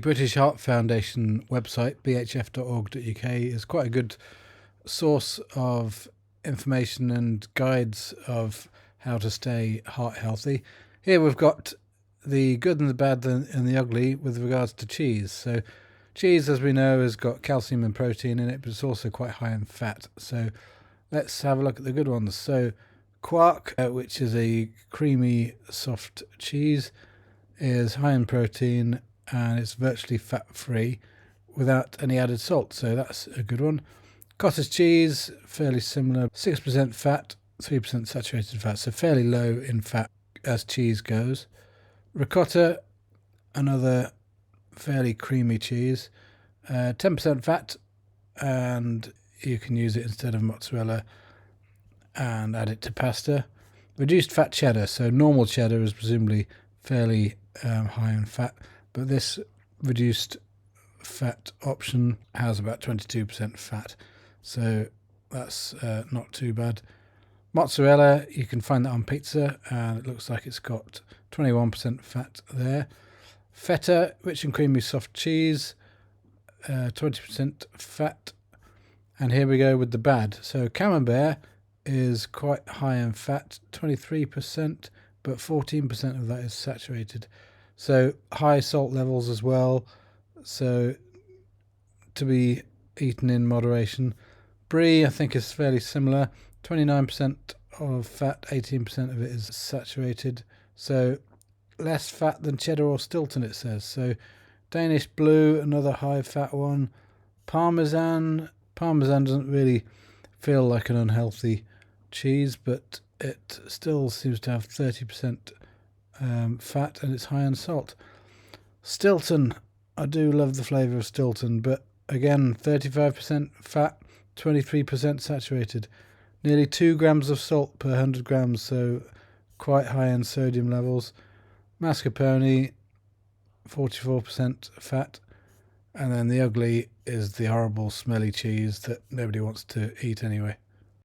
British Heart Foundation website, bhf.org.uk, is quite a good source of information and guides of how to stay heart healthy. Here we've got the good and the bad and the ugly with regards to cheese. So cheese, as we know, has got calcium and protein in it, but it's also quite high in fat. So let's have a look at the good ones. So quark, which is a creamy, soft cheese, is high in protein and it's virtually fat-free without any added salt, so that's a good one. Cottage cheese, fairly similar, 6% fat, 3% saturated fat, so fairly low in fat as cheese goes. Ricotta, another fairly creamy cheese, 10% fat, and you can use it instead of mozzarella and add it to pasta. Reduced fat cheddar, so normal cheddar is presumably fairly high in fat, but this reduced fat option has about 22% fat, so that's not too bad. Mozzarella, you can find that on pizza, and it looks like it's got 21% fat there. Feta, rich and creamy soft cheese, 20% fat. And here we go with the bad. So camembert is quite high in fat, 23%, but 14% of that is saturated. So high salt levels as well, so to be eaten in moderation. Brie, I think, is fairly similar, 29% of fat, 18% of it is saturated, so less fat than cheddar or Stilton, it says. So Danish Blue, another high fat one. Parmesan doesn't really feel like an unhealthy cheese, but it still seems to have 30% fat and it's high in salt. Stilton, I do love the flavour of Stilton, but again, 35% fat, 23% saturated. Nearly 2 grams of salt per 100 grams, so quite high in sodium levels. Mascarpone, 44% fat. And then the ugly is the horrible smelly cheese that nobody wants to eat anyway.